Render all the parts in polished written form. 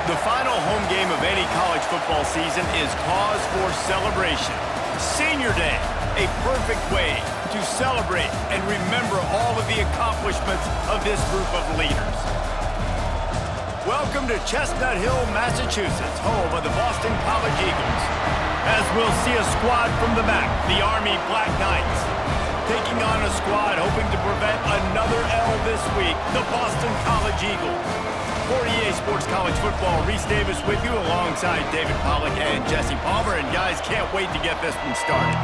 The final home game of any college football season is cause for celebration. Senior Day, a perfect way to celebrate and remember all of the accomplishments of this group of leaders. Welcome to Chestnut Hill, Massachusetts, home of the Boston College Eagles. As we'll see a squad from the back, the Army Black Knights, taking on a squad hoping to prevent another L this week, the Boston College Eagles. For EA Sports College Football, Reese Davis with you alongside David Pollack and Jesse Palmer. And guys, can't wait to get this one started.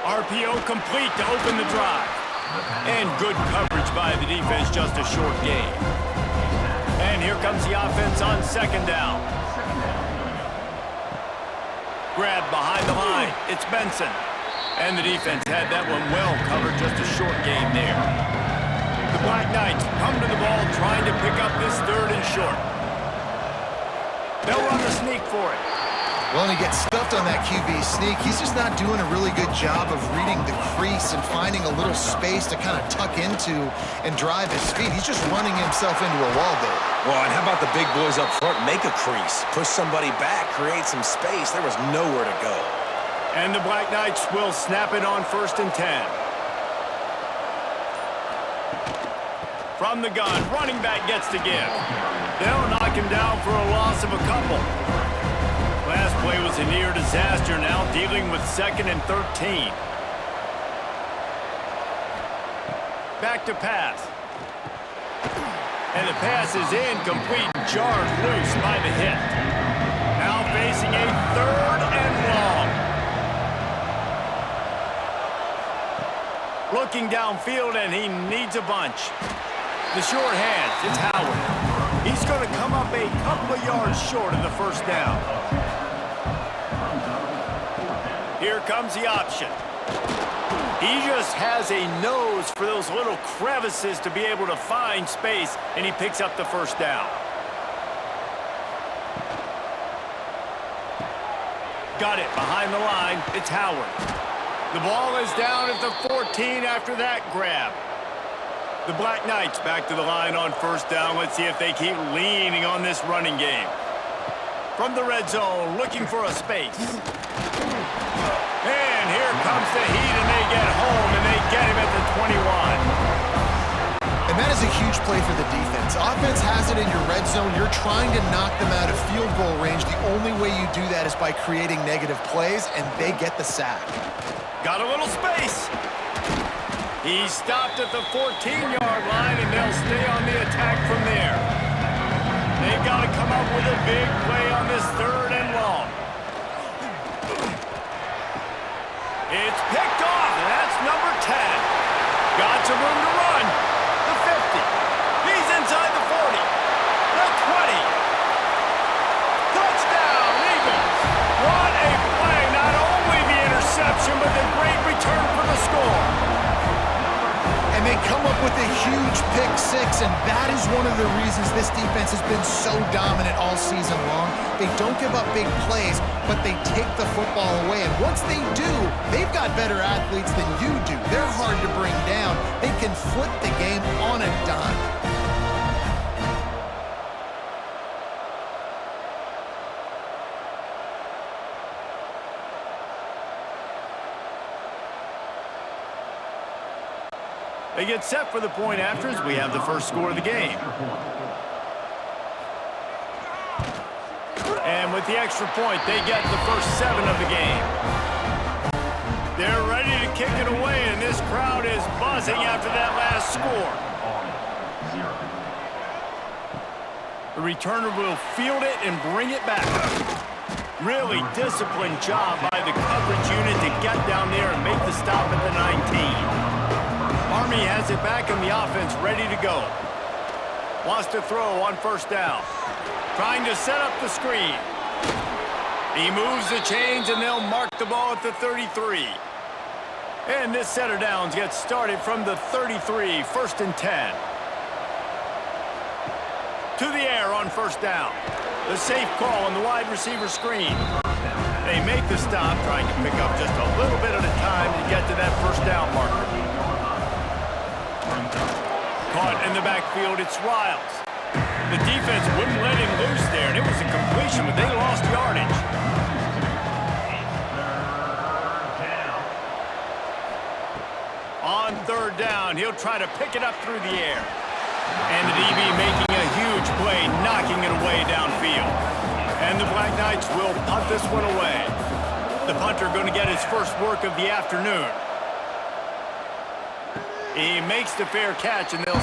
RPO complete to open the drive. And good coverage by the defense, just a short gain. And here comes the offense on second down. Grab behind the line. It's Benson. And the defense had that one well covered, just a short gain there. The Black Knights come to the ball trying to pick up this third and short. They'll run the sneak for it. Well, and he gets stuffed on that QB sneak. He's just not doing a really good job of reading the crease and finding a little space to kind of tuck into and drive his feet. He's just running himself into a wall there. Well, and how about the big boys up front? Make a crease, push somebody back, create some space. There was nowhere to go. And the Black Knights will snap it on 1st and 10. From the gun, running back gets to give. They'll knock him down for a loss of a couple. Last play was a near disaster, now dealing with 2nd and 13. Back to pass. And the pass is incomplete, jarred loose by the hit. Now facing a 3rd and long. Looking downfield, and he needs a bunch. The short hands, it's Howard. He's going to come up a couple of yards short of the first down. Here comes the option. He just has a nose for those little crevices to be able to find space, and he picks up the first down. Got it behind the line. It's Howard. The ball is down at the 14 after that grab. The Black Knights back to the line on 1st down. Let's see if they keep leaning on this running game. From the red zone, looking for a space. And here comes the heat, and they get home, and they get him at the 21. And that is a huge play for the defense. Offense has it in your red zone. You're trying to knock them out of field goal range. The only way you do that is by creating negative plays, and they get the sack. Got a little space. He stopped at the 14-yard line, and they'll stay on the attack from there. They've got to come up with a big play on this 3rd and long. It's picked off, and that's number 10. Got some room to run. The 50. He's inside the 40. The 20. Touchdown, Eagles. What a play. Not only the interception, but the great return for the score. And they come up with a huge pick six, and that is one of the reasons this defense has been so dominant all season long. They don't give up big plays, but they take the football away. And once they do, they've got better athletes than you do. They're hard to bring down. They can flip the game on a dime. They get set for the point after as we have the first score of the game. And with the extra point, they get the first 7 of the game. They're ready to kick it away, and this crowd is buzzing after that last score. The returner will field it and bring it back. Really disciplined job by the coverage unit to get down there and make the stop at the 19. Army has it back in the offense, ready to go. Wants to throw on 1st down. Trying to set up the screen. He moves the chains, and they'll mark the ball at the 33. And this set of downs gets started from the 33, 1st and 10. To the air on 1st down. The safe call on the wide receiver screen. They make the stop, trying to pick up just a little bit at a time to get to that 1st down marker. Caught in the backfield, it's Riles. The defense wouldn't let him loose there, and it was a completion, but they lost yardage. On 3rd down, he'll try to pick it up through the air. And the DB making a huge play, knocking it away downfield. And the Black Knights will punt this one away. The punter going to get his first work of the afternoon. He makes the fair catch, and they'll...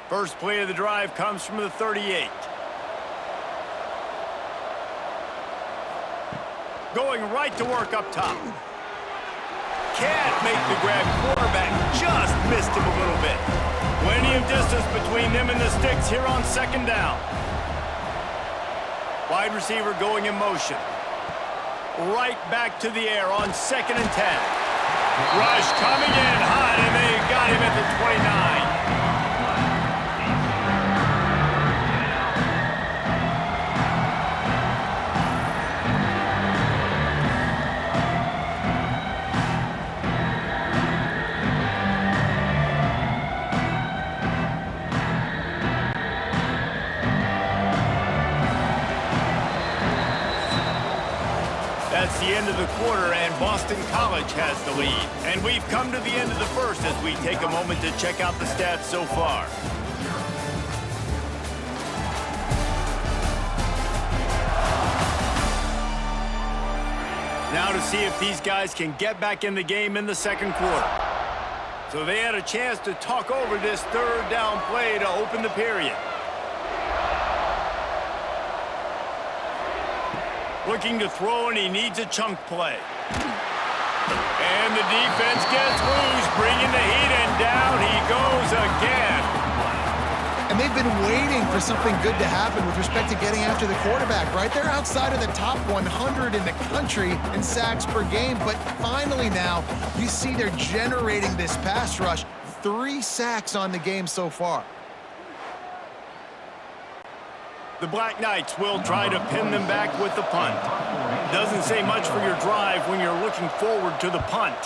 First play of the drive comes from the 38. Going right to work up top. Can't make the grab. Quarterback just missed him a little bit. Plenty of distance between them and the sticks here on 2nd down. Wide receiver going in motion. Right back to the air on 2nd and 10. Rush coming in hot, and they got him at the 29. That's the end of the quarter, and Boston College has the lead. And we've come to the end of the 1st as we take a moment to check out the stats so far. Now to see if these guys can get back in the game in the 2nd quarter. So they had a chance to talk over this 3rd down play to open the period. Looking to throw, and he needs a chunk play. And the defense gets loose, bringing the heat, and down he goes again. And they've been waiting for something good to happen with respect to getting after the quarterback, right? They're outside of the top 100 in the country in sacks per game, but finally now you see they're generating this pass rush. 3 sacks on the game so far. The Black Knights will try to pin them back with the punt. Doesn't say much for your drive when you're looking forward to the punt.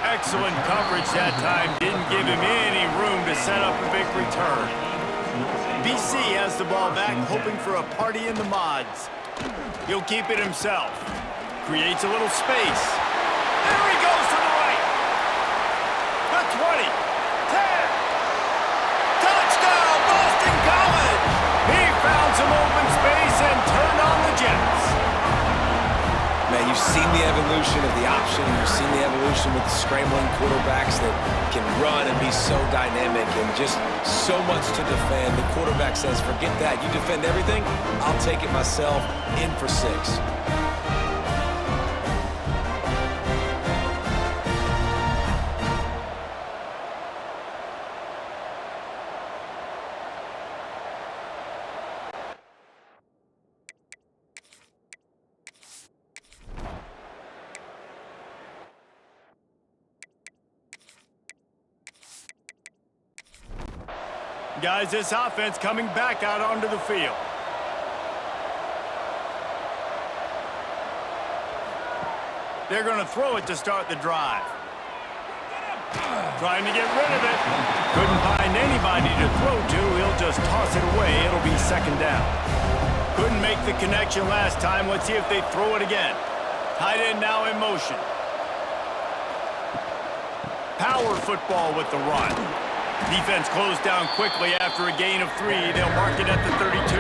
Excellent coverage that time. Didn't give him any room to set up a big return. BC has the ball back, hoping for a party in the mods. He'll keep it himself. Creates a little space. There he goes to the right. The 20. 10. Touchdown, Boston College! He found some open space and turned on the Jets. Man, you've seen the evolution of the option. You've seen the evolution with the scrambling quarterbacks that can run and be so dynamic and just so much to defend. The quarterback says, forget that. You defend everything, I'll take it myself. In for 6. Guys, this offense coming back out onto the field. They're going to throw it to start the drive. Trying to get rid of it. Couldn't find anybody to throw to. He'll just toss it away. It'll be 2nd down. Couldn't make the connection last time. Let's see if they throw it again. Tight end now in motion. Power football with the run. Defense closed down quickly after a gain of 3. They'll mark it at the 32.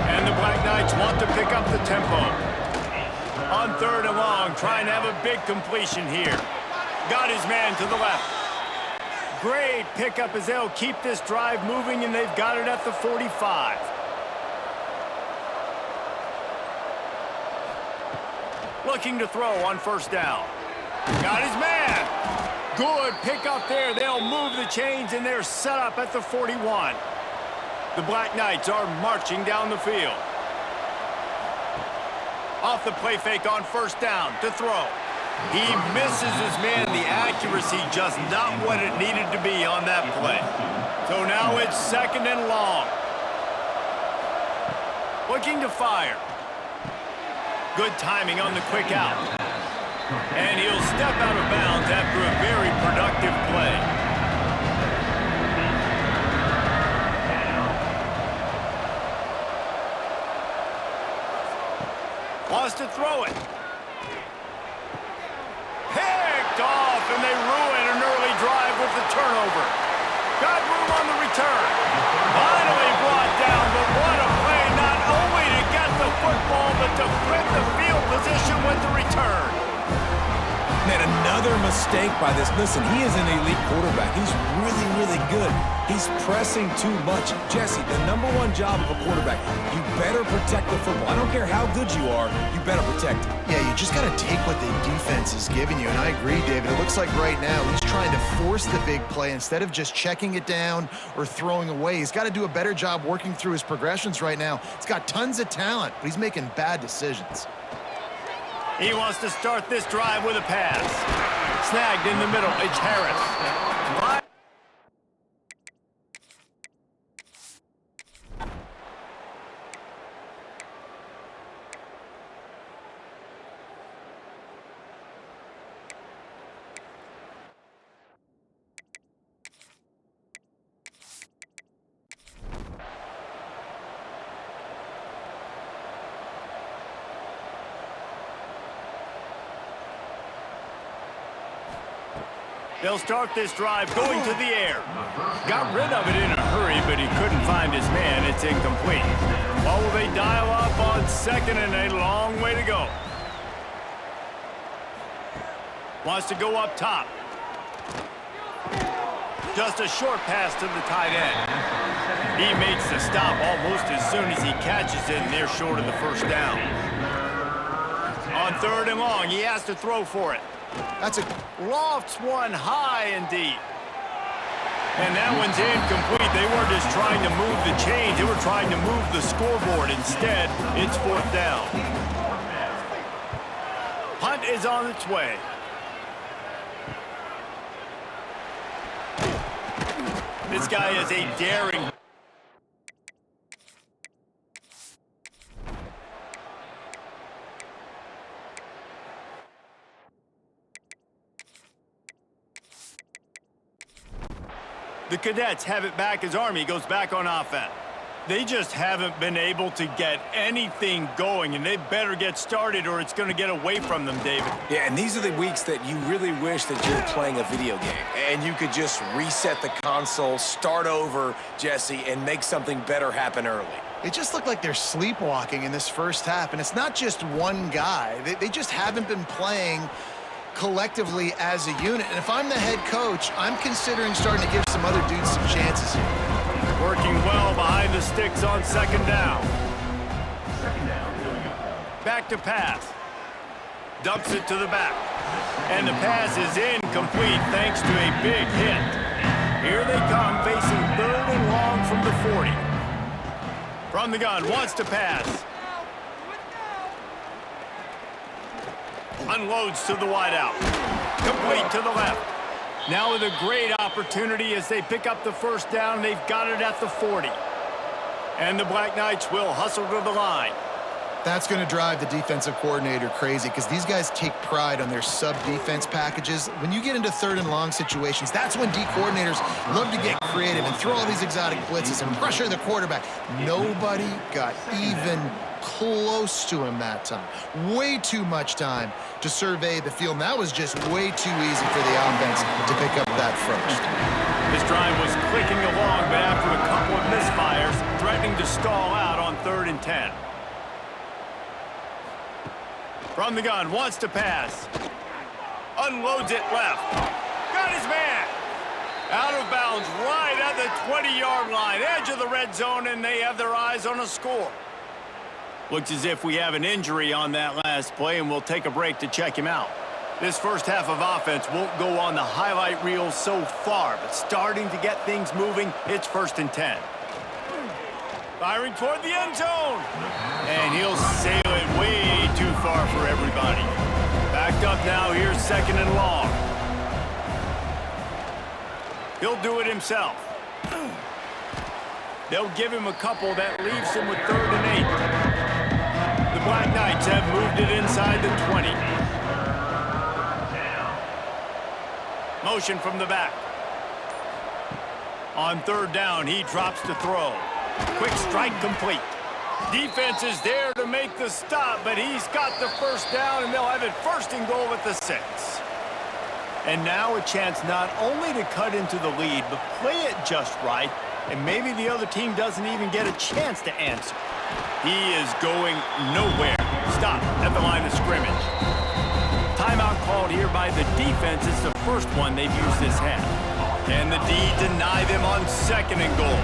And the Black Knights want to pick up the tempo. On 3rd and long, trying to have a big completion here. Got his man to the left. Great pickup as they'll keep this drive moving, and they've got it at the 45. Looking to throw on first down. Got his man. Good pickup there. They'll move the chains, and they're set up at the 41. The Black Knights are marching down the field. Off the play fake on first down to throw. He misses his man. The accuracy just not what it needed to be on that play. So now it's second and long. Looking to fire. Good timing on the quick out. And he'll step out of bounds after a very productive play. Wants to throw it. Picked off, and they ruin an early drive with the turnover. Got room on the return. Finally brought down, but what a play, not only to get the football, but to flip the field position with the return. Man, another mistake by this. Listen, he is an elite quarterback. He's really, really good. He's pressing too much. Jesse, the #1 job of a quarterback, you better protect the football. I don't care how good you are, you better protect it. Yeah, you just got to take what the defense is giving you, and I agree, David. It looks like right now he's trying to force the big play instead of just checking it down or throwing away. He's got to do a better job working through his progressions right now. He's got tons of talent, but he's making bad decisions. He wants to start this drive with a pass. Snagged in the middle. It's Harris. They'll start this drive going to the air. Got rid of it in a hurry, but he couldn't find his man. It's incomplete. Oh, they dial up on second, and a long way to go. Wants to go up top. Just a short pass to the tight end. He makes the stop almost as soon as he catches it, and they're short of the first down. On third and long, he has to throw for it. That's a lofts one high and deep. And that one's incomplete. They weren't just trying to move the chains. They were trying to move the scoreboard. Instead, it's fourth down. Punt is on its way. This guy is a daring... The Cadets have it back as Army goes back on offense. They just haven't been able to get anything going, and they better get started or it's going to get away from them, David. Yeah, and these are the weeks that you really wish that you were playing a video game and you could just reset the console, start over, Jesse, and make something better happen early. It just looked like they're sleepwalking in this first half, and it's not just one guy. They just haven't been playing collectively as a unit. And if I'm the head coach, I'm considering starting to give some other dudes some chances here. Working well behind the sticks on second down. Back to pass. Dumps it to the back. And the pass is incomplete thanks to a big hit. Here they come facing third and long from the 40. From the gun, wants to pass. Unloads to the wideout. Complete to the left. Now with a great opportunity as they pick up the first down. They've got it at the 40. And the Black Knights will hustle to the line. That's going to drive the defensive coordinator crazy because these guys take pride on their sub-defense packages. When you get into third and long situations, that's when D coordinators love to get creative and throw all these exotic blitzes and pressure the quarterback. Nobody got even close to him that time. Way too much time to survey the field. And that was just way too easy for the offense to pick up that first. This drive was clicking along, but after a couple of misfires, threatening to stall out on 3rd and 10. From the gun, wants to pass. Unloads it left. Got his man. Out of bounds right at the 20-yard line, edge of the red zone, and they have their eyes on a score. Looks as if we have an injury on that last play, and we'll take a break to check him out. This first half of offense won't go on the highlight reel so far, but starting to get things moving, it's 1st and 10. Firing toward the end zone. And he'll sail it way too far for everybody. Backed up now, here's 2nd and long. He'll do it himself. They'll give him a couple that leaves him with 3rd and 8. The Black Knights have moved it inside the 20. Motion from the back. On 3rd down, he drops to throw. Quick strike complete. Defense is there to make the stop, but he's got the 1st down, and they'll have it 1st and goal at the 6. And now a chance not only to cut into the lead, but play it just right, and maybe the other team doesn't even get a chance to answer. He is going nowhere. Stop at the line of scrimmage. Timeout called here by the defense. It's the first one they've used this half. Can the D deny them on 2nd and goal?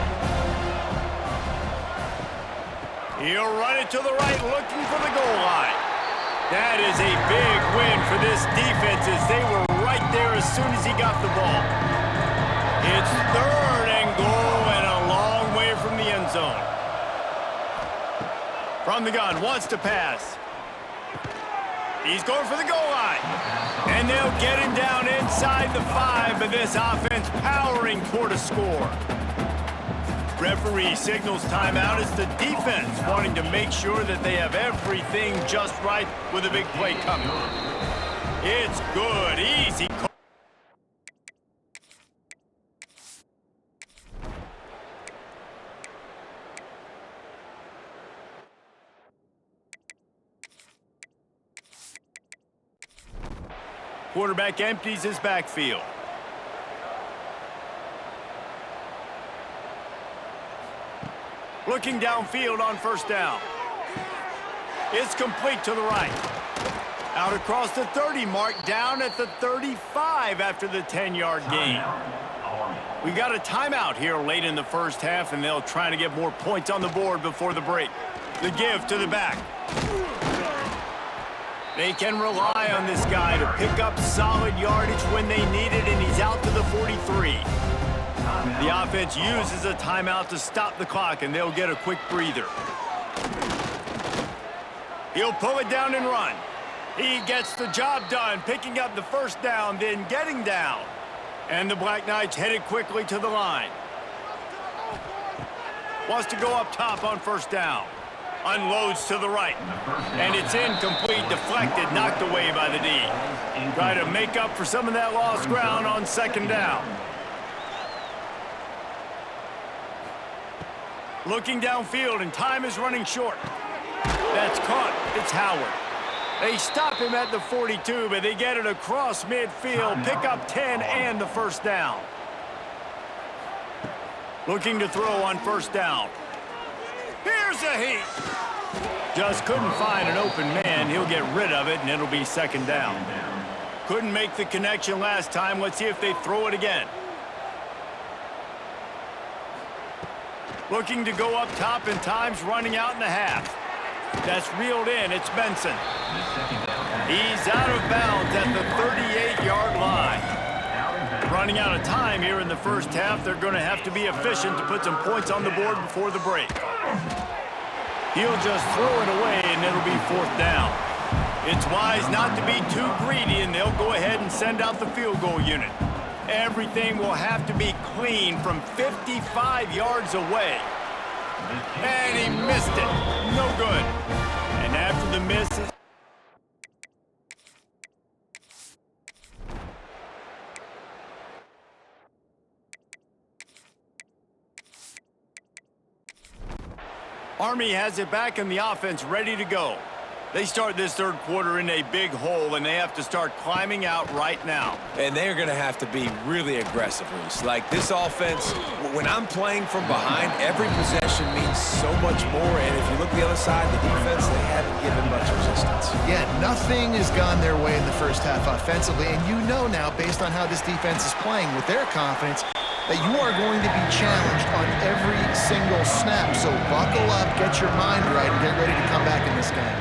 He'll run it to the right, looking for the goal line. That is a big win for this defense as they were right there as soon as he got the ball. It's 3rd and goal and a long way from the end zone. From the gun, wants to pass. He's going for the goal line. And they'll get him down inside the 5, but this offense powering toward a score. Referee signals timeout as the defense wanting to make sure that they have everything just right with a big play coming. It's good, easy call. Quarterback empties his backfield. Looking downfield on 1st down. It's complete to the right. Out across the 30 mark, down at the 35 after the 10-yard gain. We got a timeout here late in the 1st half, and they'll try to get more points on the board before the break. The give to the back. They can rely on this guy to pick up solid yardage when they need it, and he's out to the 43. The offense uses a timeout to stop the clock, and they'll get a quick breather. He'll pull it down and run. He gets the job done, picking up the 1st down, then getting down. And the Black Knights headed quickly to the line. Wants to go up top on 1st down. Unloads to the right. And it's incomplete, deflected, knocked away by the D. Try to make up for some of that lost ground on 2nd down. Looking downfield, and time is running short. That's caught. It's Howard. They stop him at the 42, but they get it across midfield, pick up 10 and the 1st down. Looking to throw on 1st down. Here's a heat. Just couldn't find an open man. He'll get rid of it, and it'll be 2nd down. Couldn't make the connection last time. Let's see if they throw it again. Looking to go up top, and time's running out in the half. That's reeled in. It's Benson. He's out of bounds at the 38-yard line. Running out of time here in the 1st half. They're going to have to be efficient to put some points on the board before the break. He'll just throw it away, and it'll be 4th down. It's wise not to be too greedy, and they'll go ahead and send out the field goal unit. Everything will have to be clean from 55 yards away. And he missed it. No good. And after the miss... Army has it back in the offense, ready to go. They start this third quarter in a big hole, and they have to start climbing out right now. And they're going to have to be really aggressive, Reese. Like, this offense, when I'm playing from behind, every possession means so much more. And if you look at the other side, the defense, they haven't given much resistance. Yeah, nothing has gone their way in the first half offensively. And you know now, based on how this defense is playing with their confidence, that you are going to be challenged on every single snap. So buckle up, get your mind right, and get ready to come back in this game.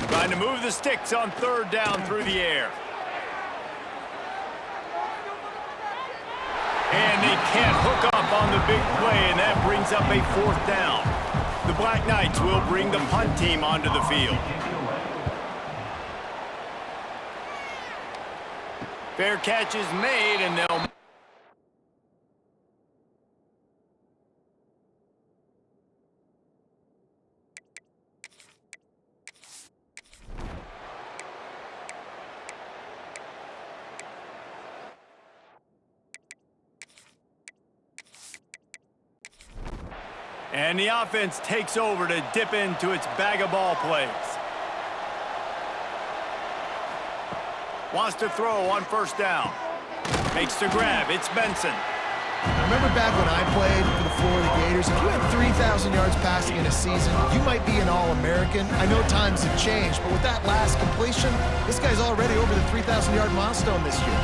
Trying to move the sticks on third down through the air. And they can't hook up on the big play, and that brings up a fourth down. The Black Knights will bring the punt team onto the field. Fair catch is made, and they'll... And the offense takes over to dip into its bag of ball plays. Wants to throw on first down. Makes the grab. It's Benson. I remember back when I played for the Florida Gators, if you had 3,000 yards passing in a season, you might be an All-American. I know times have changed, but with that last completion, this guy's already over the 3,000-yard milestone this year.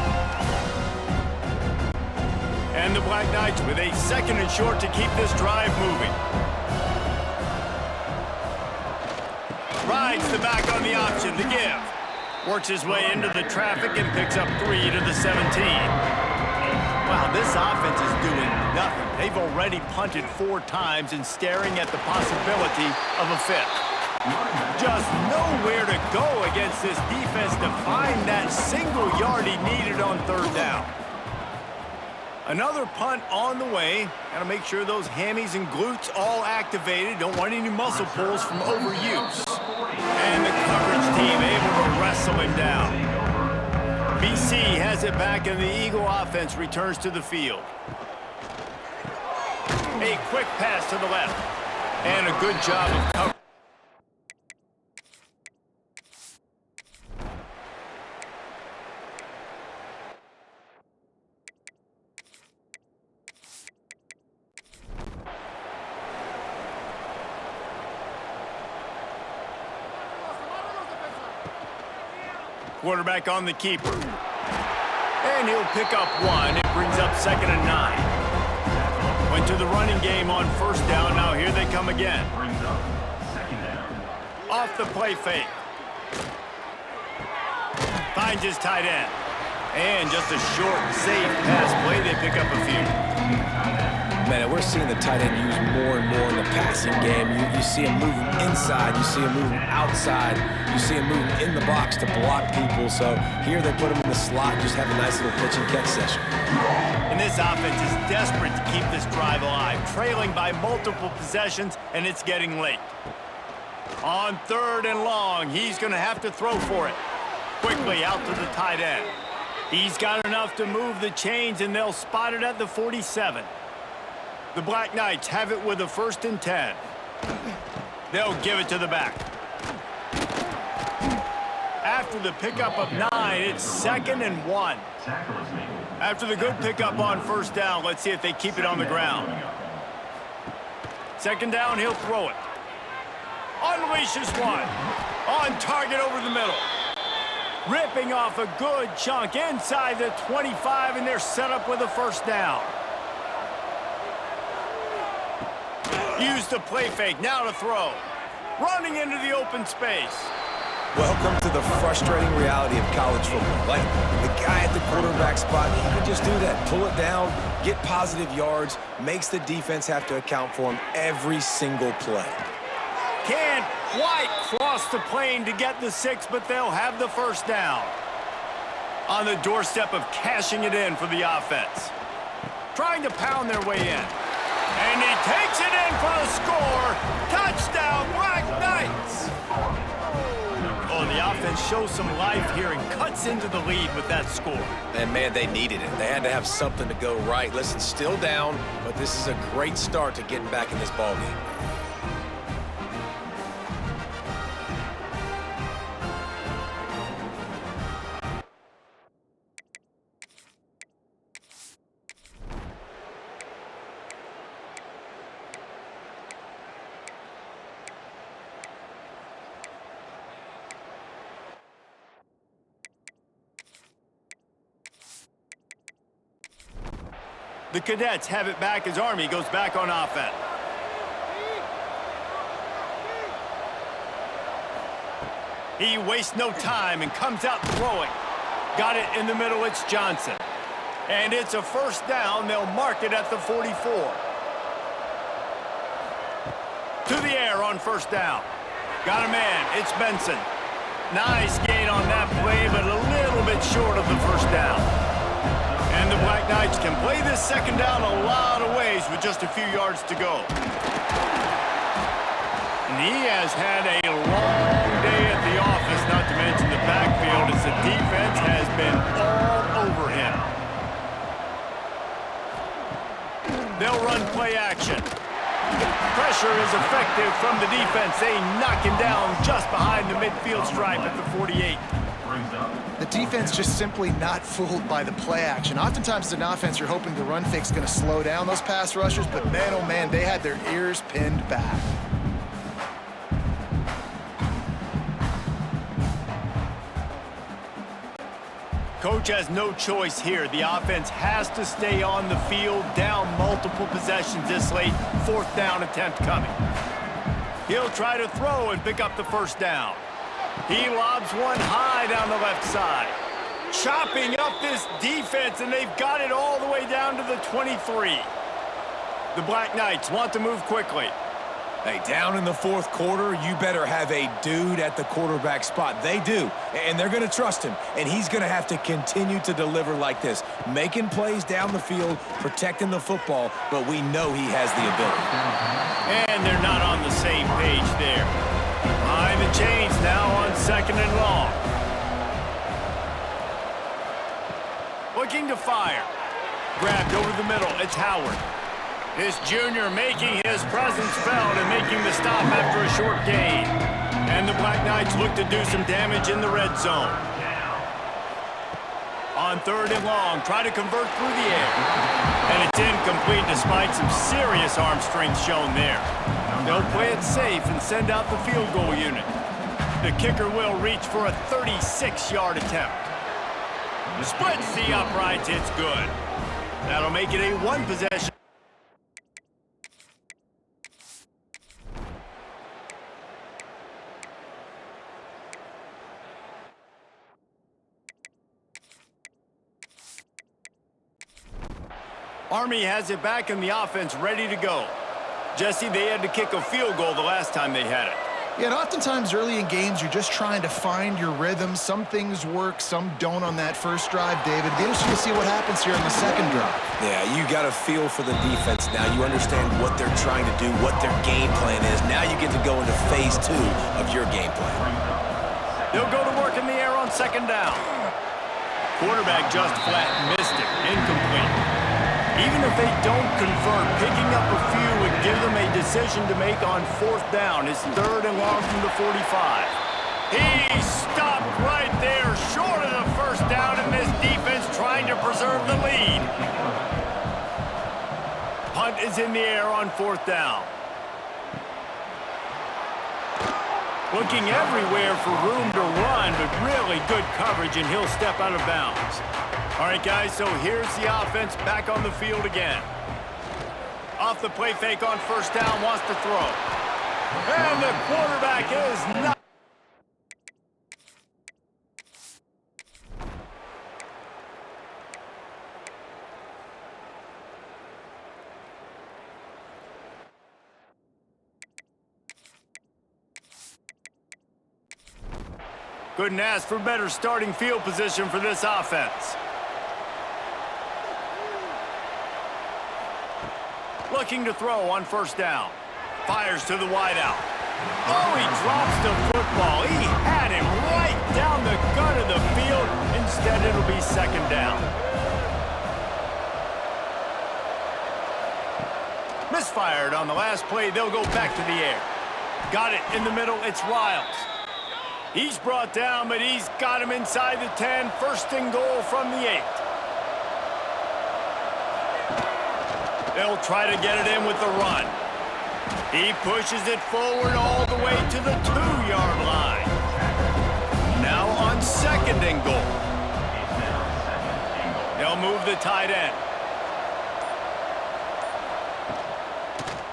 And the Black Knights with a second and short to keep this drive moving. Rides the back on the option, the give. Works his way into the traffic and picks up 3 to the 17. Wow, this offense is doing nothing. They've already punted 4 times and staring at the possibility of a 5th. Just nowhere to go against this defense to find that single yard he needed on third down. Another punt on the way. Got to make sure those hammies and glutes all activated. Don't want any muscle pulls from overuse. And the coverage team able to wrestle him down. BC has it back, and the Eagle offense returns to the field. A quick pass to the left. And a good job of coverage. Quarterback on the keeper. And he'll pick up 1. It brings up 2nd and 9. Went to the running game on first down. Now here they come again. Off the play fake. Finds his tight end. And just a short, safe pass play. They pick up a few. Man, we're seeing the tight end used more and more in the passing game. You see him moving inside. You see him moving outside. You see him moving in the box to block people. So here they put him in the slot, just have a nice little pitch and catch session. And this offense is desperate to keep this drive alive, trailing by multiple possessions, and it's getting late. On 3rd and long, he's going to have to throw for it. Quickly out to the tight end. He's got enough to move the chains, and they'll spot it at the 47. The Black Knights have it with a 1st and 10. They'll give it to the back. After the pickup of 9, it's 2nd and 1. After the good pickup on first down, let's see if they keep it on the ground. 2nd down, he'll throw it. Unleashes 1. On target over the middle. Ripping off a good chunk inside the 25, and they're set up with a 1st down. Use the play fake, now to throw. Running into the open space. Welcome to the frustrating reality of college football. Like, the guy at the quarterback spot, he can just do that. Pull it down, get positive yards, makes the defense have to account for him every single play. Can't quite cross the plane to get the 6, but they'll have the 1st down. On the doorstep of cashing it in for the offense. Trying to pound their way in. And he takes it in for the score. Touchdown, Black Knights. Oh, the offense shows some life here and cuts into the lead with that score. And, man, they needed it. They had to have something to go right. Listen, still down, but this is a great start to getting back in this ballgame. The Cadets have it back as Army goes back on offense. He wastes no time and comes out throwing. Got it in the middle, it's Johnson. And it's a first down, they'll mark it at the 44. To the air on first down. Got a man, it's Benson. Nice gain on that play, but a little bit short of the first down. And the Black Knights can play this second down a lot of ways with just a few yards to go. And he has had a long day at the office, not to mention the backfield, as the defense has been all over him. They'll run play action. Pressure is effective from the defense. They knock him down just behind the midfield stripe at the 48. The defense just simply not fooled by the play action. Oftentimes, as an offense, you're hoping the run fake's going to slow down those pass rushers, but man, oh man, they had their ears pinned back. Coach has no choice here. The offense has to stay on the field, down multiple possessions this late. Fourth down attempt coming. He'll try to throw and pick up the first down. He lobs one high down the left side. Chopping up this defense, and they've got it all the way down to the 23. The Black Knights want to move quickly. Hey, down in the fourth quarter, you better have a dude at the quarterback spot. They do, and they're going to trust him, and he's going to have to continue to deliver like this, making plays down the field, protecting the football, but we know he has the ability. And they're not on the same page there. Behind the chains now on second and long. Looking to fire. Grabbed over the middle, it's Howard. This junior making his presence felt and making the stop after a short gain. And the Black Knights look to do some damage in the red zone. On third and long, try to convert through the air. And it's incomplete despite some serious arm strength shown there. They'll play it safe and send out the field goal unit. The kicker will reach for a 36-yard attempt. Splits the uprights, it's good. That'll make it a one-possession. Army has it back in the offense, ready to go. Jesse, they had to kick a field goal the last time they had it. Yeah, and oftentimes early in games, you're just trying to find your rhythm. Some things work, some don't on that first drive, David. It'll be interesting to see what happens here in the second drive. Yeah, you got a feel for the defense now. You understand what they're trying to do, what their game plan is. Now you get to go into phase two of your game plan. They'll go to work in the air on second down. Quarterback just flat missed it, incomplete. Even if they don't convert, picking up a few would give them a decision to make on fourth down. It's third and long from the 45. He stopped right there, short of the first down, and this defense trying to preserve the lead. Punt is in the air on fourth down. Looking everywhere for room to run, but really good coverage, and he'll step out of bounds. All right, guys, so here's the offense back on the field again. Off the play fake on first down, wants to throw. And the quarterback is not. Couldn't ask for better starting field position for this offense. Looking to throw on first down. Fires to the wideout. Oh, he drops the football. He had him right down the gut of the field. Instead, it'll be second down. Misfired on the last play. They'll go back to the air. Got it in the middle. It's Riles. He's brought down, but he's got him inside the 10. First and goal from the 8. They'll try to get it in with the run. He pushes it forward all the way to the 2-yard line. Now on second and goal. They'll move the tight end.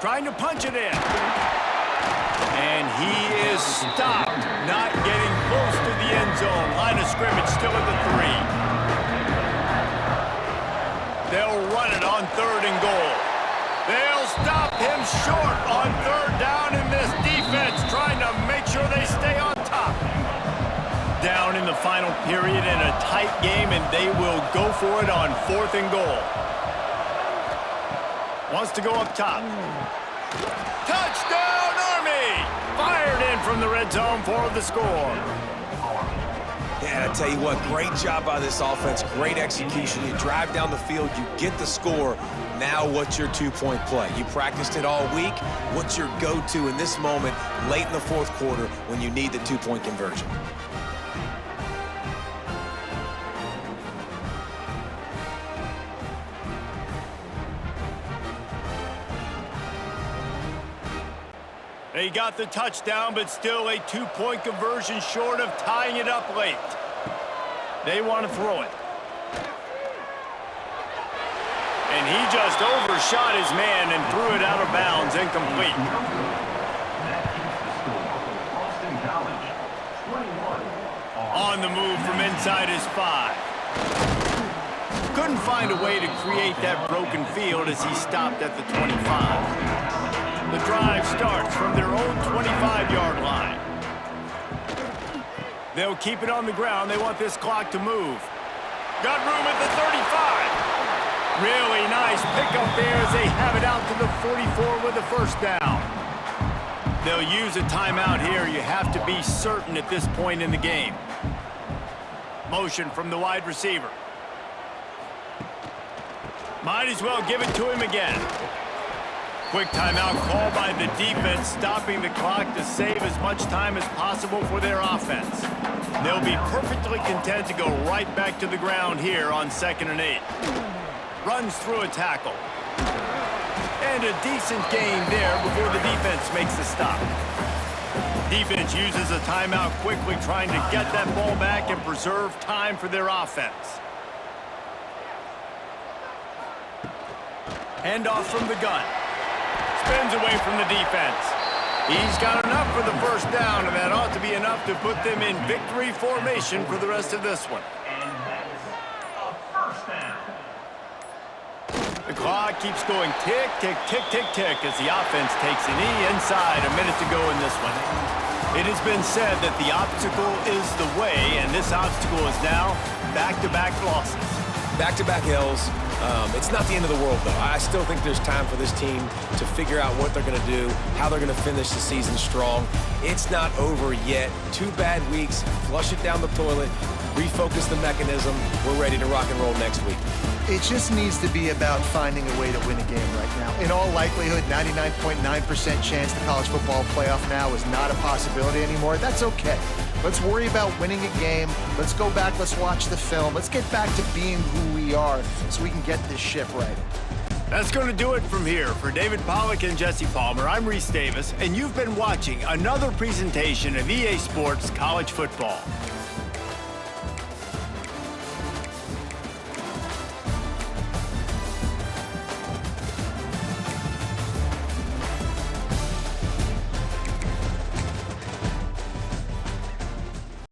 trying to punch it in. And he is stopped, not getting close to the end zone. Line of scrimmage still at the 3. They'll run it on 3rd and goal. They'll stop him short on 3rd down, in this defense trying to make sure they stay on top. Down in the final period in a tight game, and they will go for it on 4th and goal. Wants to go up top. Touchdown, Army! Fired in from the red zone for the score. Yeah, I tell you what, great job by this offense, great execution. You drive down the field, you get the score. Now what's your two-point play? You practiced it all week. What's your go-to in this moment late in the 4th quarter when you need the two-point conversion? They got the touchdown, but still a 2-point conversion short of tying it up late. They want to throw it. And he just overshot his man and threw it out of bounds, incomplete. On the move from inside his 5. Couldn't find a way to create that broken field as he stopped at the 25. The drive starts from their own 25-yard line. They'll keep it on the ground. They want this clock to move. Got room at the 35. Really nice pickup there as they have it out to the 44 with a 1st down. They'll use a timeout here. You have to be certain at this point in the game. Motion from the wide receiver. Might as well give it to him again. Quick timeout call by the defense, stopping the clock to save as much time as possible for their offense. They'll be perfectly content to go right back to the ground here on 2nd and 8. Runs through a tackle. And a decent gain there before the defense makes the stop. Defense uses a timeout quickly, trying to get that ball back and preserve time for their offense. Handoff from the gun. Spins away from the defense. He's got enough for the 1st down, and that ought to be enough to put them in victory formation for the rest of this one. The clock keeps going tick, tick, tick, tick, tick as the offense takes a knee inside. A minute to go in this one. It has been said that the obstacle is the way, and this obstacle is now back-to-back losses. Back-to-back L's. It's not the end of the world, though. I still think there's time for this team to figure out what they're going to do, how they're going to finish the season strong. It's not over yet. 2 bad weeks. Flush it down the toilet. Refocus the mechanism. We're ready to rock and roll next week. It just needs to be about finding a way to win a game right now. In all likelihood, 99.9% chance the college football playoff now is not a possibility anymore. That's okay. Let's worry about winning a game. Let's go back. Let's watch the film. Let's get back to being who we are so we can get this ship right. That's going to do it from here. For David Pollack and Jesse Palmer, I'm Reese Davis, and you've been watching another presentation of EA Sports College Football.